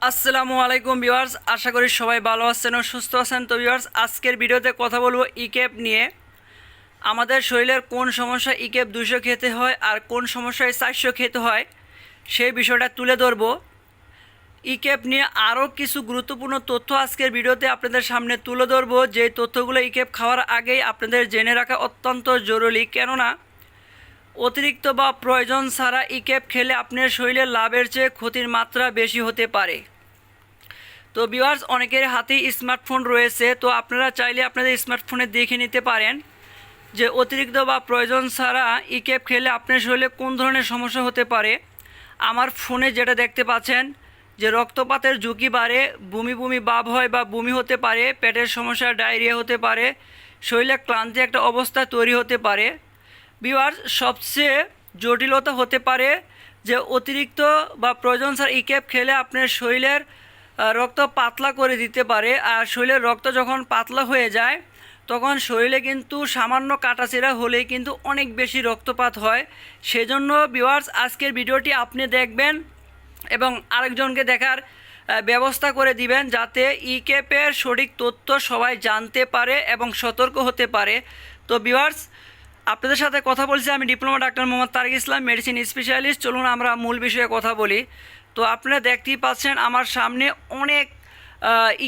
আসসালামু আলাইকুম ভিউয়ার্স, আশা করি সবাই ভালো আছেন ও সুস্থ আছেন। তো ভিউয়ার্স, আজকের ভিডিওতে কথা বলবো ইকেপ নিয়ে। আমাদের শরীরের কোন সমস্যা ইকেপ 200 খেতে হয় আর কোন সমস্যায় 400 খেতে হয় সেই বিষয়টা তুলে ধরবো। ইকেপ নিয়ে আরও কিছু গুরুত্বপূর্ণ তথ্য আজকের ভিডিওতে আপনাদের সামনে তুলে ধরবো, যে তথ্যগুলো ইকেপ খাওয়ার আগেই আপনাদের জেনে রাখা অত্যন্ত জরুরি। কেননা অতিরিক্ত বা প্রয়োজন ছাড়া ইকেপ খেলে আপনার শরীরের লাভের চেয়ে ক্ষতির মাত্রা বেশি হতে পারে। তো ভিউয়ার্স, অনেকের হাতেই স্মার্টফোন রয়েছে, তো আপনারা চাইলে আপনাদের স্মার্টফোনে দেখে নিতে পারেন যে অতিরিক্ত বা প্রয়োজন ছাড়া ইকেপ খেলে আপনার শরীরে কোন ধরনের সমস্যা হতে পারে। আমার ফোনে যেটা দেখতে পাচ্ছেন যে রক্তপাতের ঝুঁকি বাড়ে, বমি বমি ভাব হয় বা বমি হতে পারে, পেটের সমস্যা, ডায়রিয়া হতে পারে, শরীরে ক্লান্তি একটা অবস্থা তৈরি হতে পারে। ভিউয়ার্স, সবচেয়ে জটিলতা হতে পারে যে অতিরিক্ত বা প্রয়োজন ছাড়া ইকেপ খেলে আপনার শরীরের রক্ত পাতলা করে দিতে পারে। আর শরীরের রক্ত যখন পাতলা হয়ে যায় তখন শরীরে কিন্তু সামান্য কাটাছেঁড়া হলেই কিন্তু অনেক বেশি রক্তপাত হয়। সেজন্য ভিউয়ার্স, আজকের ভিডিওটি আপনি দেখবেন এবং আরেকজনকে দেখার ব্যবস্থা করে দিবেন, যাতে ইকেপের সঠিক তথ্য সবাই জানতে পারে এবং সতর্ক হতে পারে। তো ভিউয়ার্স, আপনাদের সাথে কথা বলছি আমি ডিপ্লোমা ডাক্তার মোহাম্মদ তারিক ইসলাম, মেডিসিন স্পেশালিস্ট। চলুন আমরা মূল বিষয়ে কথা বলি। তো আপনারা দেখতেই পাচ্ছেন আমার সামনে অনেক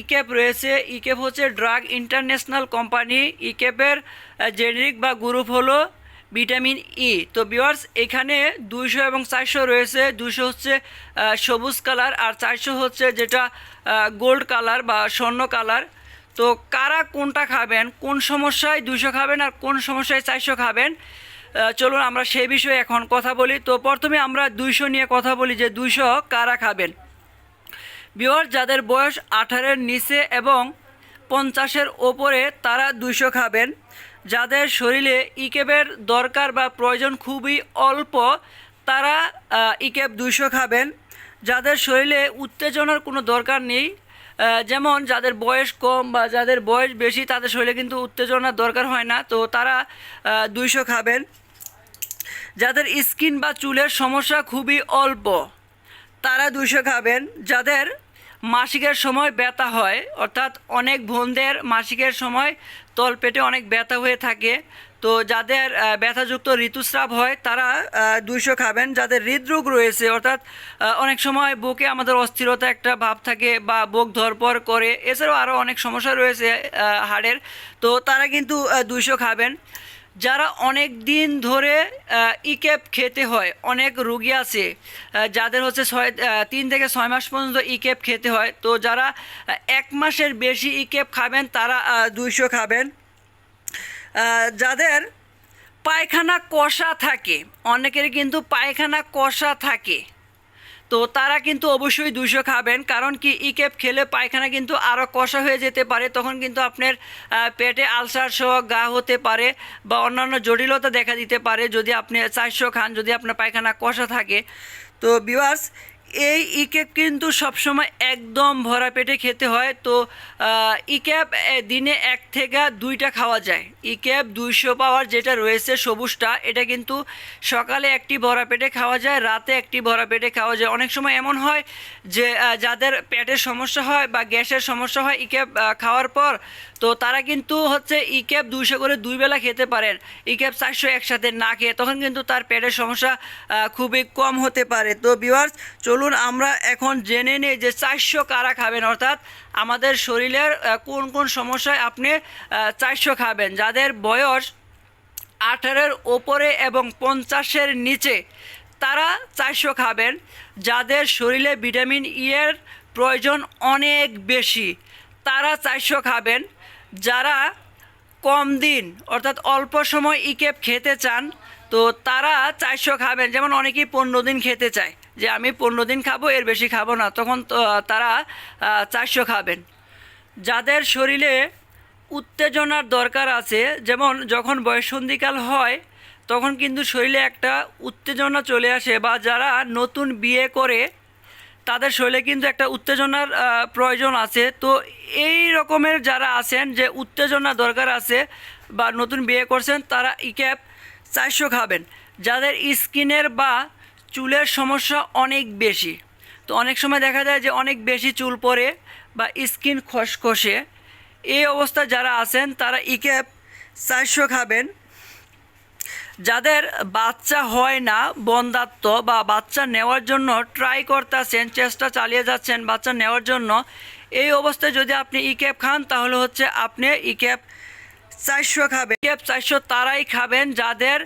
ইকেপ রয়েছে। ইকেপ হচ্ছে ড্রাগ ইন্টারন্যাশনাল কোম্পানি। ইকেপের জেনেরিক বা গ্রুপ হলো ভিটামিন ই। তো ভিউয়ার্স, এখানে 200 এবং 400 রয়েছে। 200 হচ্ছে সবুজ কালার আর 400 হচ্ছে যেটা গোল্ড কালার বা স্বর্ণ কালার। তো কারা কোনটা খাবেন, কোন সমস্যায় 200 খাবেন আর কোন সমস্যায় 400 খাবেন, চলুন আমরা সেই বিষয়ে এখন কথা বলি। তো প্রথমে আমরা 200 নিয়ে কথা বলি যে 200 কারা খাবেন। ভিউয়ার্স, যাদের বয়স 18-এর নিচে এবং 50-এর ওপরে তারা 200 খাবেন। যাদের শরীরে ইকেপের দরকার বা প্রয়োজন খুবই অল্প তারা ইকেপ 200 খাবেন। যাদের শরীরে উত্তেজনার কোনো দরকার নেই, যেমন যাদের বয়স কম বা যাদের বয়স বেশি তাদের শরীরে কিন্তু উত্তেজনার দরকার হয় না, তো তারা 200 খাবেন। যাদের স্কিন বা চুলের সমস্যা খুবই অল্প তারা 200 খাবেন। যাদের মাসিকের সময় ব্যথা হয়, অর্থাৎ অনেক বোনদের মাসিকের সময় তলপেটে অনেক ব্যথা হয়ে থাকে, তো যাদের ব্যথাযুক্ত ঋতুস্রাব হয় তারা 200 খাবেন। যাদের হৃদরোগ রয়েছে, অর্থাৎ অনেক সময় বুকে আমাদের অস্থিরতা একটা ভাব থাকে বা বুক ধরপড় করে, এছাড়াও আরও অনেক সমস্যা রয়েছে হাড়ের, তো তারা কিন্তু 200 খাবেন। যারা অনেক দিন ধরে ইকেপ খেতে হয়, অনেক রুগী আছে যাদের হচ্ছে 3 থেকে 6 মাস পর্যন্ত ইকেপ খেতে হয়, তো যারা 1 মাসের বেশি ইকেপ খাবেন তারা 200 খাবেন। যাদের পায়খানা কষা থাকে, অনেকেরই কিন্তু পায়খানা কষা থাকে, তো তারা কিন্তু অবশ্যই 200 খাবেন। কারণ কি, ইকেপ খেলে পায়খানা কিন্তু আরও কষা হয়ে যেতে পারে, তখন কিন্তু আপনার পেটে আলসার সহ গা হতে পারে বা অন্যান্য জটিলতা দেখা দিতে পারে যদি আপনি 400 খান, যদি আপনার পায়খানা কষা থাকে। তো ভিউয়ার্স, এই ইকেপ কিন্তু সবসময় একদম ভরা পেটে খেতে হয়। তো ইকেপ দিনে 1 থেকে 2টা খাওয়া যায়। ইকেপ 200 পাওয়ার যেটা রয়েছে সবুজটা, এটা কিন্তু সকালে একটি ভরা পেটে খাওয়া যায়, রাতে একটি ভরা পেটে খাওয়া যায়। অনেক সময় এমন হয় যে যাদের পেটের সমস্যা হয় বা গ্যাসের সমস্যা হয় ইকেপ খাওয়ার পর, তো তারা কিন্তু হচ্ছে ইকেপ 200 করে 2 বেলা খেতে পারেন। ইকেপ 400 একসাথে না খেয়ে তখন কিন্তু তার পেটের সমস্যা খুবই কম হতে পারে। তো ভিউয়ার্স, চলুন আমরা এখন জেনে নিই যে 400 কারা খাবেন, অর্থাৎ আমাদের শরীরের কোন কোন সমস্যায় আপনি 400 খাবেন। যাদের বয়স 18-এর ওপরে এবং 50-এর নিচে তারা 400 খাবেন। যাদের শরীরে ভিটামিন ই এর প্রয়োজন অনেক বেশি তারা 400 খাবেন। যারা কম দিন অর্থাৎ অল্প সময় ইকেপ খেতে চান তো তারা 400 খাবেন। যেমন অনেকেই 15 দিন খেতে চায়, যে আমি 15 দিন খাবো, এর বেশি খাবো না, তখন তো তারা 400 খাবেন। যাদের শরীরে উত্তেজনার দরকার আছে, যেমন যখন বয়ঃসন্ধিকাল হয় তখন কিন্তু শরীরে একটা উত্তেজনা চলে আসে, বা যারা নতুন বিয়ে করে তাদের শরীরে কিন্তু একটা উত্তেজনার প্রয়োজন আছে। তো এই রকমের যারা আছেন যে উত্তেজনা দরকার আছে বা নতুন বিয়ে করছেন, তারা ইকেপ 400 খাবেন। যাদের স্কিনের বা চুলের সমস্যা অনেক বেশি, তো অনেক সময় দেখা যায় যে অনেক বেশি চুল পড়ে বা স্কিন খসখসে, এই অবস্থায় যারা আছেন তারা ইকেপ 400 খাবেন। যাদের বাচ্চা হয় না, বন্ধাত্ম বা বাচ্চা নেওয়ার জন্য ট্রাই করতেছেন, চেষ্টা চালিয়ে যাচ্ছেন বাচ্চা নেওয়ার জন্য, এই অবস্থায় যদি আপনি ইকেপ খান তাহলে হচ্ছে আপনি ইকেপ 400 খাবেন। ইকেপ 400 তারাই খাবেন যাদের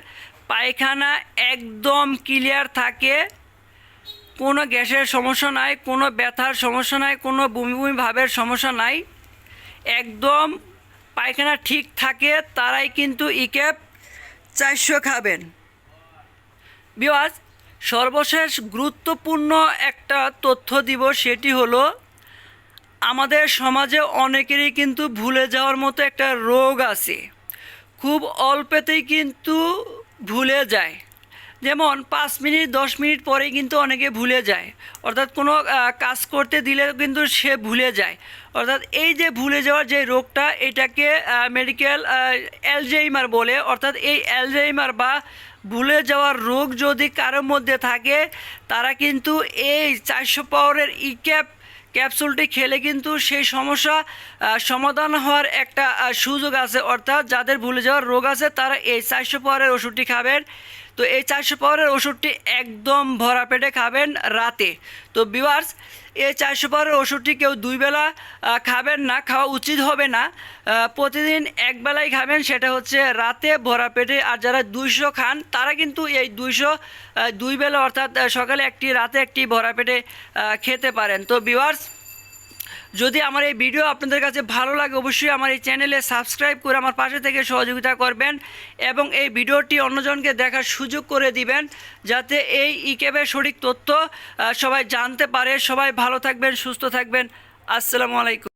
পায়খানা একদম ক্লিয়ার থাকে, কোনো গ্যাসের সমস্যা নাই, কোনো ব্যথার সমস্যা নাই, কোনো বমি বমি ভাবের সমস্যা নাই, একদম পায়খানা ঠিক থাকে, তারাই কিন্তু ইকেপ 400 খাবেন। ভিউয়ার্স, সর্বশেষ গুরুত্বপূর্ণ একটা তথ্য দিব, সেটি হলো আমাদের সমাজে অনেকেরই কিন্তু ভুলে যাওয়ার মতো একটা রোগ আছে, খুব অল্পেতেই কিন্তু ভুলে যায়। যেমন 5 মিনিট 10 মিনিট পরেই কিন্তু অনেকে ভুলে যায়, অর্থাৎ কোনো কাজ করতে দিলে কিন্তু সে ভুলে যায়। অর্থাৎ এই যে ভুলে যাওয়ার যে রোগটা, এটাকে মেডিকেল অ্যালজাইমার বলে। অর্থাৎ এই অ্যালজাইমার বা ভুলে যাওয়ার রোগ যদি কারোর মধ্যে থাকে, তারা কিন্তু এই 400 পাওয়ারের ইক্যাপ ক্যাপসুলটি খেলে কিন্তু সেই সমস্যা সমাধান হওয়ার একটা সুযোগ আছে। অর্থাৎ যাদের ভুলে যাওয়ার রোগ আছে তারা এই 400 পাওয়ারের ওষুধটি খাবেন। তো এই 400 পাওয়ারের ওষুধটি একদম ভরা পেটে খাবেন রাতে। তো ভিউয়ার্স, এই 400 পাওয়ারের ওষুধটি কেউ 2 বেলা খাবেন না, খাওয়া উচিত হবে না। প্রতিদিন এক বেলাই খাবেন, সেটা হচ্ছে রাতে ভরা পেটে। আর যারা 200 খান তারা কিন্তু এই 200 2 বেলা, অর্থাৎ সকালে একটি রাতে একটি ভরা পেটে খেতে পারেন। তো ভিউয়ার্স, যদি আমার এই ভিডিও আপনাদের কাছে ভালো লাগে অবশ্যই আমার এই চ্যানেলে সাবস্ক্রাইব করে আমার পাশে থেকে সহযোগিতা করবেন এবং এই ভিডিওটি অন্যজনকে দেখার সুযোগ করে দিবেন, যাতে এই ইকেপের সঠিক তথ্য সবাই জানতে পারে। সবাই ভালো থাকবেন, সুস্থ থাকবেন। আসসালামু আলাইকুম।